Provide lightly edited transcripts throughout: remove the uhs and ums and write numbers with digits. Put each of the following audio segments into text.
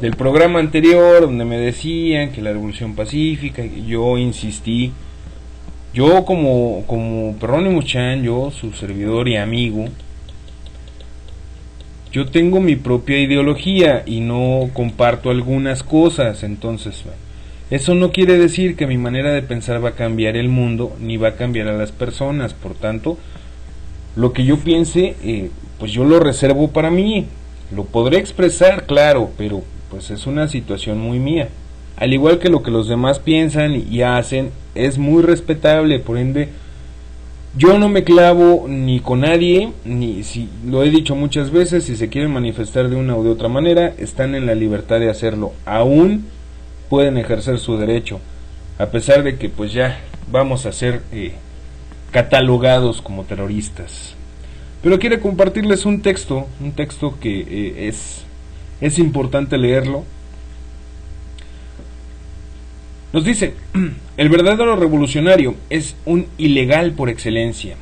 del programa anterior, donde me decían que la revolución pacífica, yo insistí. Yo como Perrónimo Chan, yo su servidor y amigo, yo tengo mi propia ideología y no comparto algunas cosas. Entonces, eso no quiere decir que mi manera de pensar va a cambiar el mundo, ni va a cambiar a las personas. Por tanto, lo que yo piense, pues yo lo reservo para mí. Lo podré expresar, claro, pero pues es una situación muy mía. Al igual que lo que los demás piensan y hacen, es muy respetable. Por ende, yo no me clavo ni con nadie, ni si lo he dicho muchas veces, si se quieren manifestar de una o de otra manera, están en la libertad de hacerlo. Aún pueden ejercer su derecho, a pesar de que pues ya vamos a ser catalogados como terroristas. Pero quiero compartirles un texto que es importante leerlo. Nos dice: el verdadero revolucionario es un ilegal por excelencia.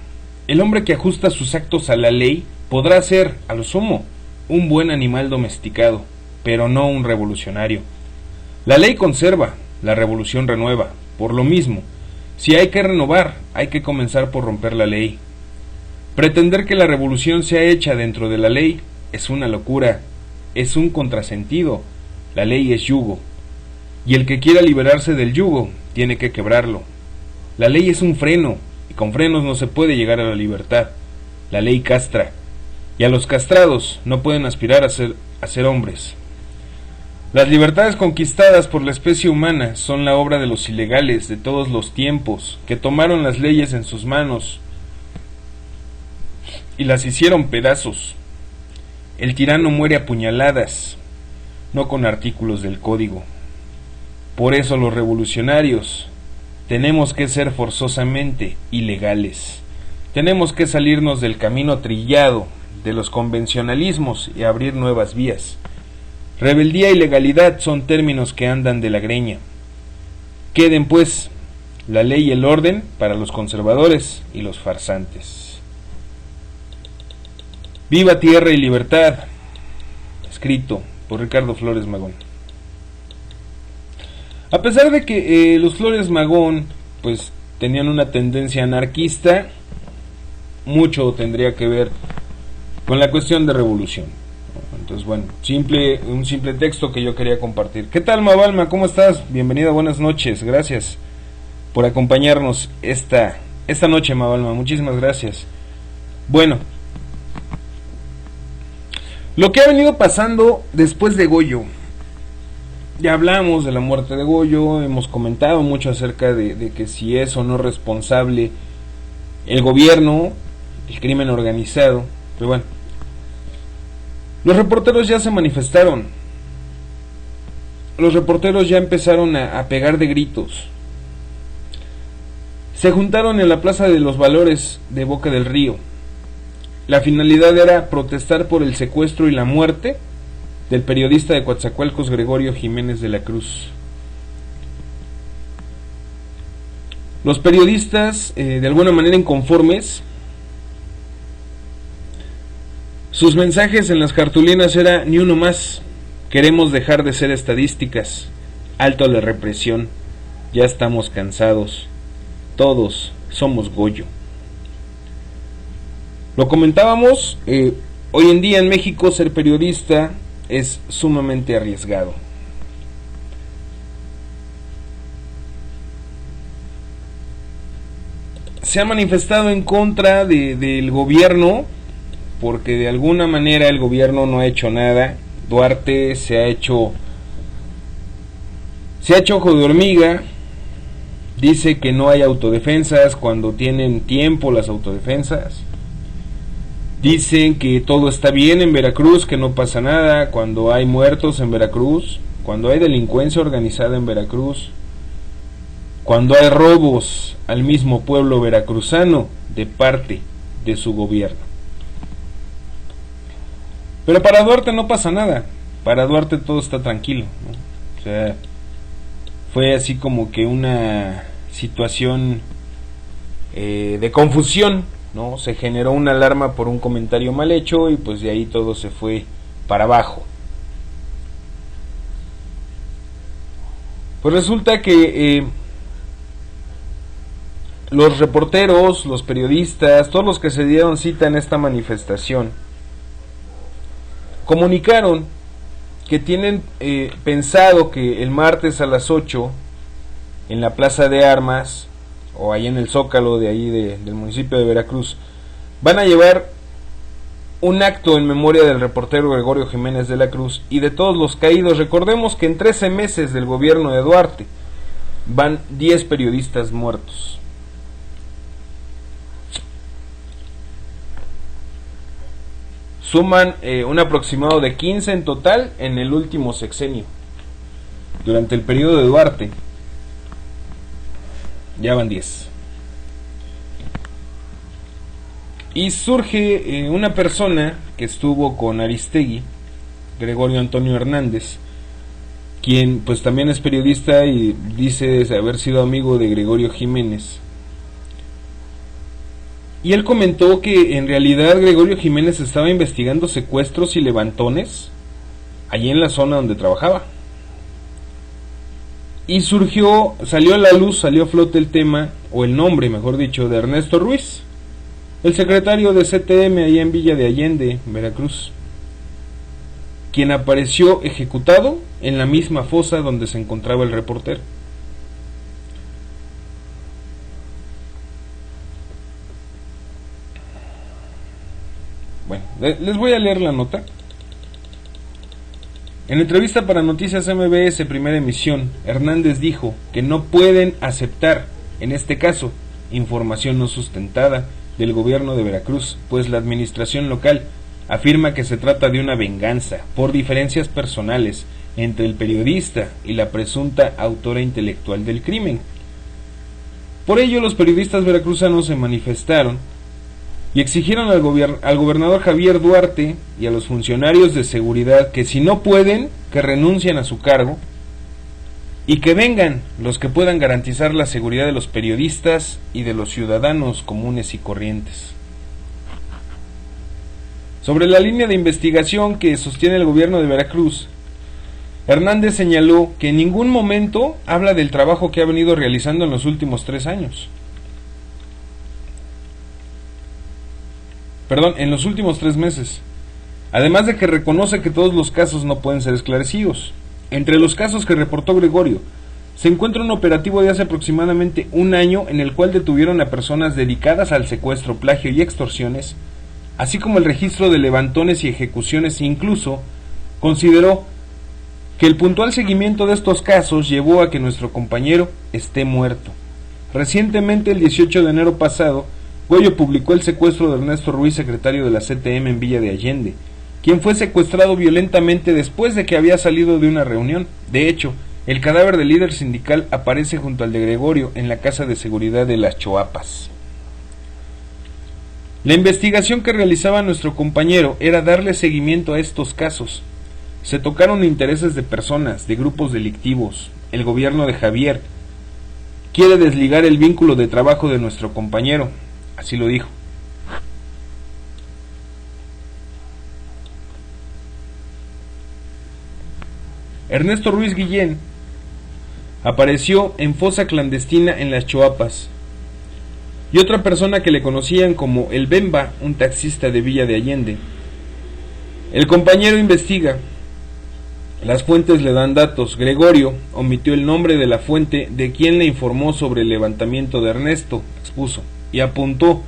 El hombre que ajusta sus actos a la ley podrá ser, a lo sumo, un buen animal domesticado, pero no un revolucionario. La ley conserva, la revolución renueva. Por lo mismo, si hay que renovar, hay que comenzar por romper la ley. Pretender que la revolución sea hecha dentro de la ley es una locura, es un contrasentido. La ley es yugo, y el que quiera liberarse del yugo tiene que quebrarlo. La ley es un freno, y con frenos no se puede llegar a la libertad. La ley castra, y a los castrados no pueden aspirar a ser hombres. Las libertades conquistadas por la especie humana son la obra de los ilegales de todos los tiempos, que tomaron las leyes en sus manos y las hicieron pedazos. El tirano muere a puñaladas, no con artículos del código. Por eso los revolucionarios tenemos que ser forzosamente ilegales. Tenemos que salirnos del camino trillado, de los convencionalismos y abrir nuevas vías. Rebeldía y legalidad son términos que andan de la greña. Queden pues la ley y el orden para los conservadores y los farsantes. Viva Tierra y Libertad, escrito por Ricardo Flores Magón. A pesar de que los Flores Magón pues tenían una tendencia anarquista, mucho tendría que ver con la cuestión de revolución. Entonces, bueno, un simple texto que yo quería compartir. ¿Qué tal, Mabalma? ¿Cómo estás? Bienvenida, buenas noches. Gracias por acompañarnos esta noche, Mabalma. Muchísimas gracias. Bueno, lo que ha venido pasando después de Goyo. Ya hablamos de la muerte de Goyo, hemos comentado mucho acerca de que si es o no responsable el gobierno, el crimen organizado. Pero bueno, los reporteros ya se manifestaron. Los reporteros ya empezaron a pegar de gritos. Se juntaron en la Plaza de los Valores de Boca del Río. La finalidad era protestar por el secuestro y la muerte del periodista de Coatzacoalcos, Gregorio Jiménez de la Cruz. Los periodistas, de alguna manera inconformes, sus mensajes en las cartulinas era: ni uno más, queremos dejar de ser estadísticas, alto a la represión, ya estamos cansados, todos somos Goyo. Lo comentábamos, hoy en día en México ser periodista es sumamente arriesgado. Se ha manifestado en contra del gobierno, porque de alguna manera el gobierno no ha hecho nada. Duarte se ha hecho ojo de hormiga. Dice que no hay autodefensas cuando tienen tiempo las autodefensas. Dicen que todo está bien en Veracruz, que no pasa nada cuando hay muertos en Veracruz, cuando hay delincuencia organizada en Veracruz, cuando hay robos al mismo pueblo veracruzano de parte de su gobierno. Pero para Duarte no pasa nada, para Duarte todo está tranquilo, ¿no? O sea, fue así como que una situación de confusión, ¿no? Se generó una alarma por un comentario mal hecho y pues de ahí todo se fue para abajo. Pues resulta que los reporteros, los periodistas, todos los que se dieron cita en esta manifestación, comunicaron que tienen pensado que el martes a las 8 en la Plaza de Armas o ahí en el Zócalo de ahí del municipio de Veracruz van a llevar un acto en memoria del reportero Gregorio Jiménez de la Cruz y de todos los caídos. Recordemos que en 13 meses del gobierno de Duarte van 10 periodistas muertos. Suman un aproximado de 15 en total en el último sexenio. Durante el periodo de Duarte ya van 10. Y surge una persona que estuvo con Aristegui, Gregorio Antonio Hernández, quien pues también es periodista y dice haber sido amigo de Gregorio Jiménez. Y él comentó que en realidad Gregorio Jiménez estaba investigando secuestros y levantones allí en la zona donde trabajaba. Y salió a la luz, salió a flote el tema, o el nombre mejor dicho, de Ernesto Ruiz, el secretario de CTM allá en Villa de Allende, Veracruz, quien apareció ejecutado en la misma fosa donde se encontraba el reportero. Bueno, les voy a leer la nota. En entrevista para Noticias MBS Primera Emisión, Hernández dijo que no pueden aceptar, en este caso, información no sustentada del gobierno de Veracruz, pues la administración local afirma que se trata de una venganza por diferencias personales entre el periodista y la presunta autora intelectual del crimen. Por ello, los periodistas veracruzanos se manifestaron y exigieron al gobernador Javier Duarte y a los funcionarios de seguridad que si no pueden, que renuncien a su cargo y que vengan los que puedan garantizar la seguridad de los periodistas y de los ciudadanos comunes y corrientes. Sobre la línea de investigación que sostiene el gobierno de Veracruz, Hernández señaló que en ningún momento habla del trabajo que ha venido realizando en los últimos 3 años. En los últimos 3 meses. Además de que reconoce que todos los casos no pueden ser esclarecidos. Entre los casos que reportó Gregorio, se encuentra un operativo de hace aproximadamente 1 año en el cual detuvieron a personas dedicadas al secuestro, plagio y extorsiones, así como el registro de levantones y ejecuciones. Incluso consideró que el puntual seguimiento de estos casos llevó a que nuestro compañero esté muerto. Recientemente, el 18 de enero pasado, Goyo publicó el secuestro de Ernesto Ruiz, secretario de la CTM en Villa de Allende, quien fue secuestrado violentamente después de que había salido de una reunión. De hecho, el cadáver del líder sindical aparece junto al de Gregorio en la casa de seguridad de Las Choapas. La investigación que realizaba nuestro compañero era darle seguimiento a estos casos. Se tocaron intereses de personas, de grupos delictivos. El gobierno de Javier quiere desligar el vínculo de trabajo de nuestro compañero, así lo dijo. Ernesto Ruiz Guillén apareció en fosa clandestina en Las Choapas, y otra persona que le conocían como el Bemba, un taxista de Villa de Allende. El compañero investiga, las fuentes le dan datos. Gregorio omitió el nombre de la fuente de quien le informó sobre el levantamiento de Ernesto, expuso, y apuntó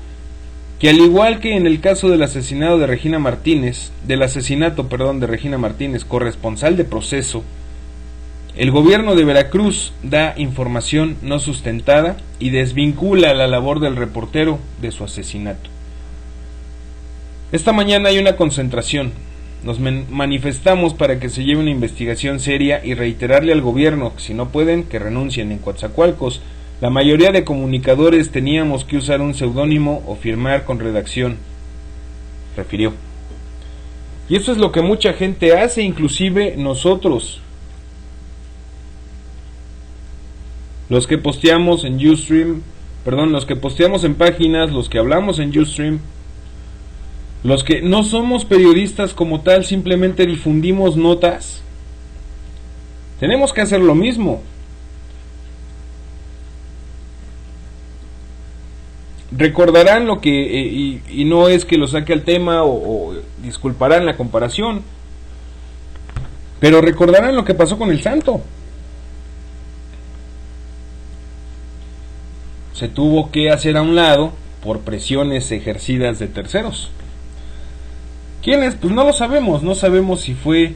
que al igual que en el caso del asesinato de Regina Martínez, corresponsal de proceso, el gobierno de Veracruz da información no sustentada y desvincula la labor del reportero de su asesinato. Esta mañana hay una concentración. Nos manifestamos para que se lleve una investigación seria y reiterarle al gobierno que si no pueden, que renuncien. En Coatzacoalcos, la mayoría de comunicadores teníamos que usar un seudónimo o firmar con redacción, refirió. Y eso es lo que mucha gente hace, inclusive nosotros. Los que posteamos en Ustream, los que posteamos en páginas, los que hablamos en Ustream, los que no somos periodistas como tal, simplemente difundimos notas. Tenemos que hacer lo mismo. Recordarán lo que, y no es que lo saque al tema o disculparán la comparación, pero recordarán lo que pasó con el Santo. Se tuvo que hacer a un lado por presiones ejercidas de terceros. ¿Quiénes? Pues no lo sabemos, no sabemos si fue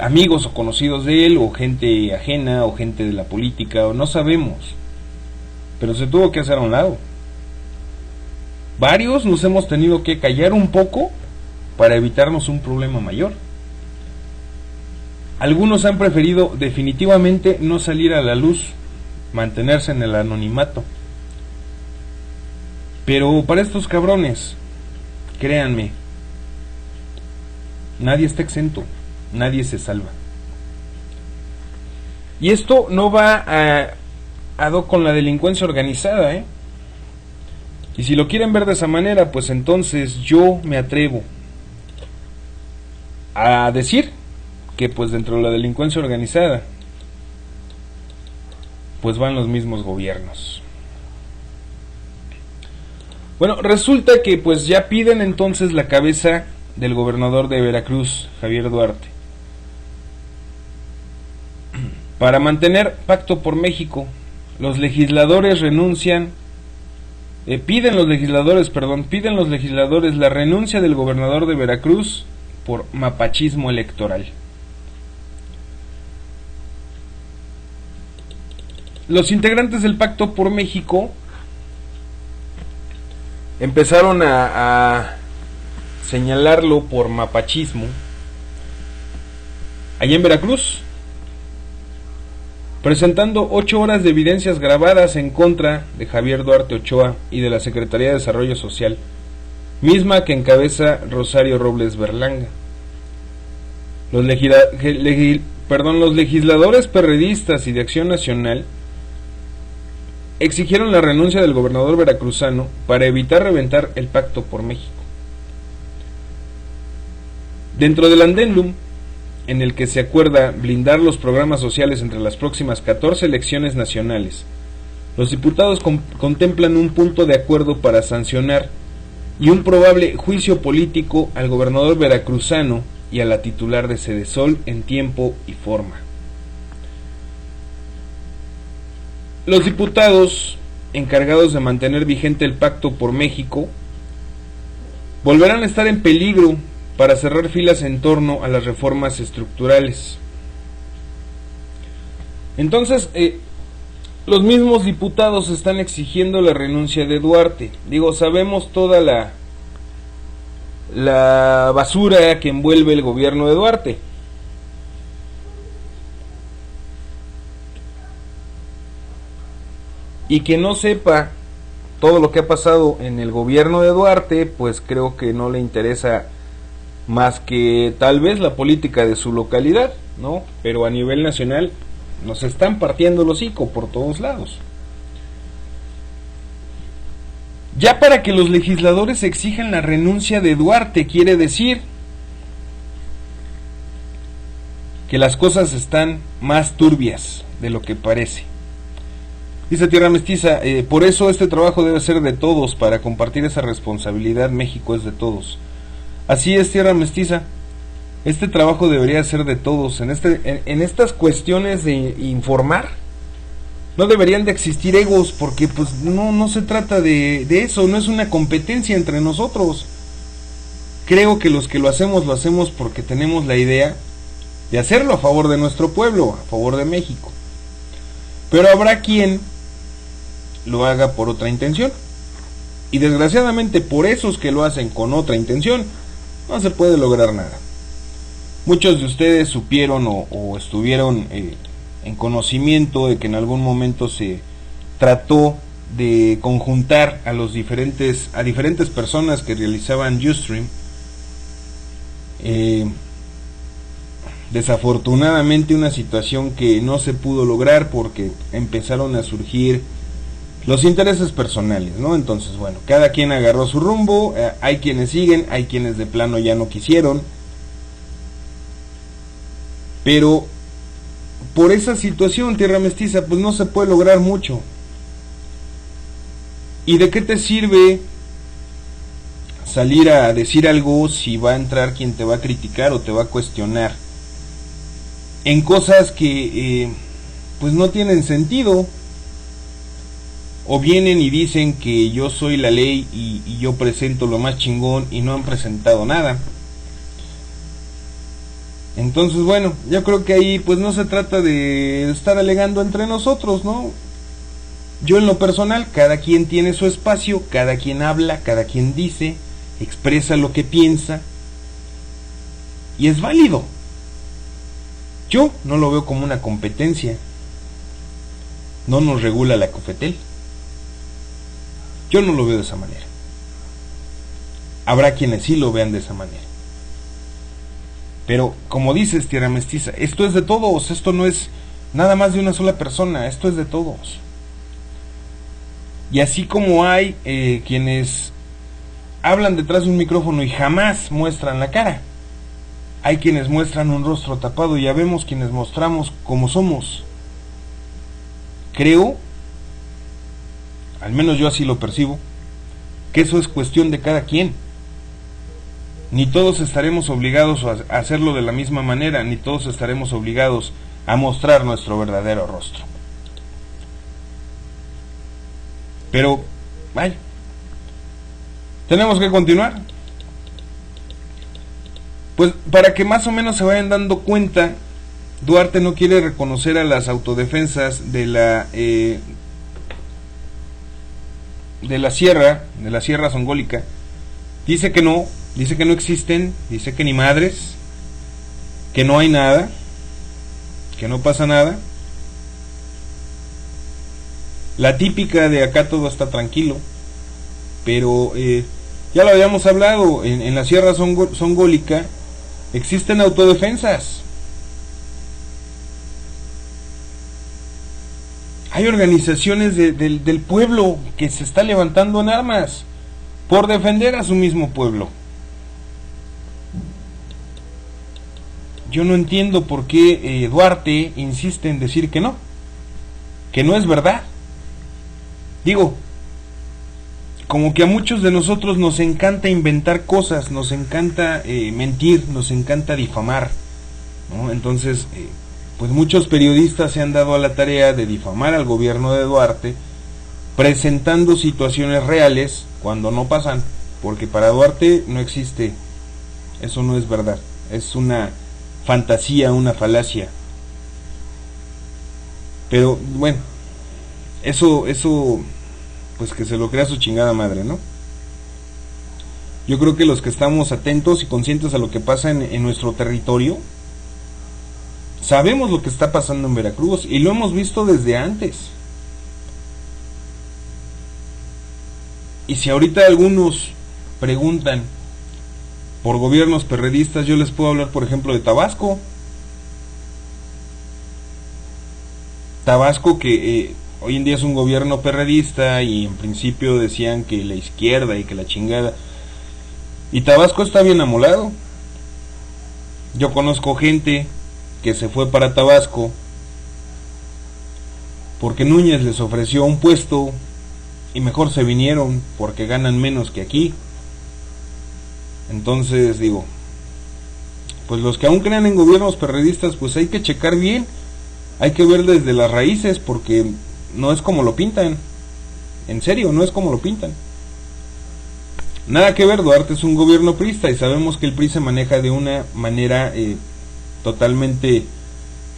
amigos o conocidos de él, o gente ajena, o gente de la política, o no sabemos. Pero se tuvo que hacer a un lado. Varios nos hemos tenido que callar un poco para evitarnos un problema mayor. Algunos han preferido definitivamente no salir a la luz, mantenerse en el anonimato. Pero para estos cabrones, créanme, nadie está exento, nadie se salva. Y esto no va a do con la delincuencia organizada, Y si lo quieren ver de esa manera, pues entonces yo me atrevo a decir que pues dentro de la delincuencia organizada pues van los mismos gobiernos. Bueno, resulta que pues ya piden entonces la cabeza del gobernador de Veracruz, Javier Duarte, para mantener pacto por México. Los legisladores piden los legisladores la renuncia del gobernador de Veracruz por mapachismo electoral. Los integrantes del Pacto por México empezaron a señalarlo por mapachismo allá en Veracruz, presentando 8 horas de evidencias grabadas en contra de Javier Duarte Ochoa y de la Secretaría de Desarrollo Social, misma que encabeza Rosario Robles Berlanga. Los legisladores perredistas y de Acción Nacional exigieron la renuncia del gobernador veracruzano para evitar reventar el Pacto por México. Dentro del adendum, en el que se acuerda blindar los programas sociales entre las próximas 14 elecciones nacionales, los diputados contemplan un punto de acuerdo para sancionar y un probable juicio político al gobernador veracruzano y a la titular de Sedesol en tiempo y forma. Los diputados encargados de mantener vigente el Pacto por México volverán a estar en peligro para cerrar filas en torno a las reformas estructurales. Entonces, los mismos diputados están exigiendo la renuncia de Duarte. Sabemos toda la basura que envuelve el gobierno de Duarte. Y que no sepa todo lo que ha pasado en el gobierno de Duarte, pues creo que no le interesa más que tal vez la política de su localidad, ¿no? Pero a nivel nacional nos están partiendo el hocico por todos lados. Ya para que los legisladores exijan la renuncia de Duarte, quiere decir que las cosas están más turbias de lo que parece. Dice Tierra Mestiza, por eso este trabajo debe ser de todos, para compartir esa responsabilidad. México es de todos. Así es, Tierra Mestiza, este trabajo debería ser de todos. En estas cuestiones de informar, no deberían de existir egos, porque pues no se trata de eso, no es una competencia entre nosotros. Creo que los que lo hacemos porque tenemos la idea de hacerlo a favor de nuestro pueblo, a favor de México. Pero habrá quien lo haga por otra intención, y desgraciadamente por esos que lo hacen con otra intención no se puede lograr nada. Muchos de ustedes supieron o estuvieron en conocimiento de que en algún momento se trató de conjuntar a diferentes personas que realizaban Ustream. Desafortunadamente una situación que no se pudo lograr porque empezaron a surgir los intereses personales, ¿no? Entonces, bueno, cada quien agarró su rumbo, hay quienes siguen, hay quienes de plano ya no quisieron, pero por esa situación, Tierra Mestiza, pues no se puede lograr mucho. ¿Y de qué te sirve salir a decir algo si va a entrar quien te va a criticar o te va a cuestionar en cosas que pues no tienen sentido? O vienen y dicen que yo soy la ley y yo presento lo más chingón y no han presentado nada. Entonces, bueno, yo creo que ahí pues no se trata de estar alegando entre nosotros, ¿no? Yo en lo personal, cada quien tiene su espacio, cada quien habla, cada quien dice, expresa lo que piensa y es válido. Yo no lo veo como una competencia. No nos regula la COFETEL. Yo no lo veo de esa manera. Habrá quienes sí lo vean de esa manera. Pero, como dices, Tierra Mestiza, esto es de todos, esto no es nada más de una sola persona, esto es de todos. Y así como hay quienes hablan detrás de un micrófono y jamás muestran la cara, hay quienes muestran un rostro tapado y ya vemos quienes mostramos como somos. Creo, al menos yo así lo percibo, que eso es cuestión de cada quien. Ni todos estaremos obligados a hacerlo de la misma manera, ni todos estaremos obligados a mostrar nuestro verdadero rostro. Pero, vaya, tenemos que continuar. Pues para que más o menos se vayan dando cuenta, Duarte no quiere reconocer a las autodefensas de la Sierra Zongólica. Dice que no existen, dice que ni madres, que no hay nada, que no pasa nada. La típica de acá todo está tranquilo, pero ya lo habíamos hablado, en la Sierra Zongólica existen autodefensas. Hay organizaciones del pueblo que se está levantando en armas por defender a su mismo pueblo. Yo no entiendo por qué Duarte insiste en decir que no es verdad. Digo, como que a muchos de nosotros nos encanta inventar cosas, nos encanta mentir, nos encanta difamar, ¿no? Entonces, pues muchos periodistas se han dado a la tarea de difamar al gobierno de Duarte, presentando situaciones reales cuando no pasan, porque para Duarte no existe, eso no es verdad, es una fantasía, una falacia. Pero bueno, eso pues que se lo crea su chingada madre, ¿no? Yo creo que los que estamos atentos y conscientes a lo que pasa en nuestro territorio, sabemos lo que está pasando en Veracruz y lo hemos visto desde antes. Y si ahorita algunos preguntan por gobiernos perredistas, yo les puedo hablar, por ejemplo, de Tabasco. Tabasco que hoy en día es un gobierno perredista y en principio decían que la izquierda y que la chingada. Y Tabasco está bien amolado. Yo conozco gente que se fue para Tabasco porque Núñez les ofreció un puesto y mejor se vinieron porque ganan menos que aquí. Entonces digo, pues los que aún crean en gobiernos perredistas, pues hay que checar bien, hay que ver desde las raíces, porque no es como lo pintan, en serio, no es como lo pintan. Nada que ver, Duarte es un gobierno priista y sabemos que el PRI se maneja de una manera totalmente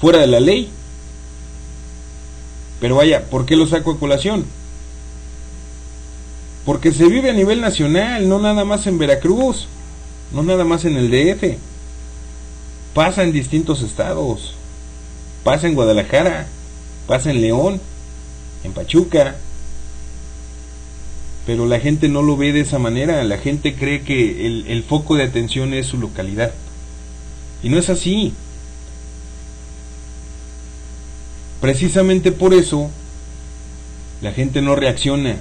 fuera de la ley. Pero vaya, ¿por qué lo saco a colación? Porque se vive a nivel nacional, no nada más en Veracruz, no nada más en el DF. Pasa en distintos estados, pasa en Guadalajara, pasa en León, en Pachuca. Pero la gente no lo ve de esa manera, la gente cree que el foco de atención es su localidad. Y no es así. Precisamente por eso la gente no reacciona,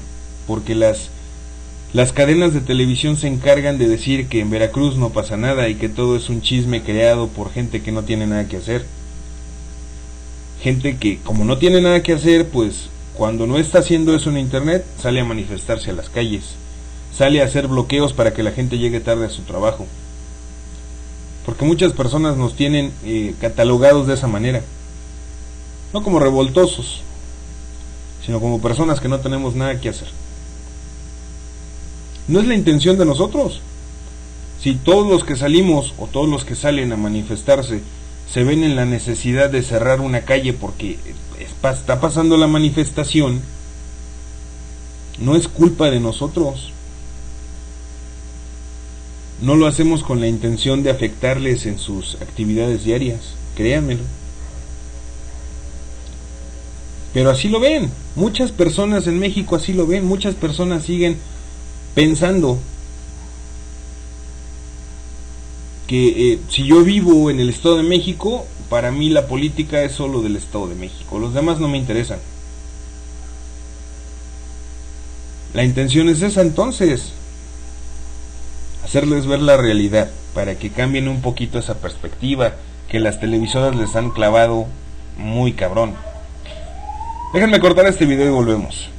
porque las cadenas de televisión se encargan de decir que en Veracruz no pasa nada y que todo es un chisme creado por gente que no tiene nada que hacer. Gente que, como no tiene nada que hacer, pues cuando no está haciendo eso en internet, sale a manifestarse a las calles, sale a hacer bloqueos para que la gente llegue tarde a su trabajo, porque muchas personas nos tienen catalogados de esa manera, no como revoltosos, sino como personas que no tenemos nada que hacer. No es la intención de nosotros. Si todos los que salimos o todos los que salen a manifestarse se ven en la necesidad de cerrar una calle porque está pasando la manifestación, no es culpa de nosotros. No lo hacemos con la intención de afectarles en sus actividades diarias, créanmelo. Pero así lo ven, muchas personas en México así lo ven, muchas personas siguen pensando que si yo vivo en el Estado de México, para mí la política es solo del Estado de México, los demás no me interesan. La intención es esa entonces, hacerles ver la realidad, para que cambien un poquito esa perspectiva que las televisoras les han clavado muy cabrón. Déjenme cortar este video y volvemos.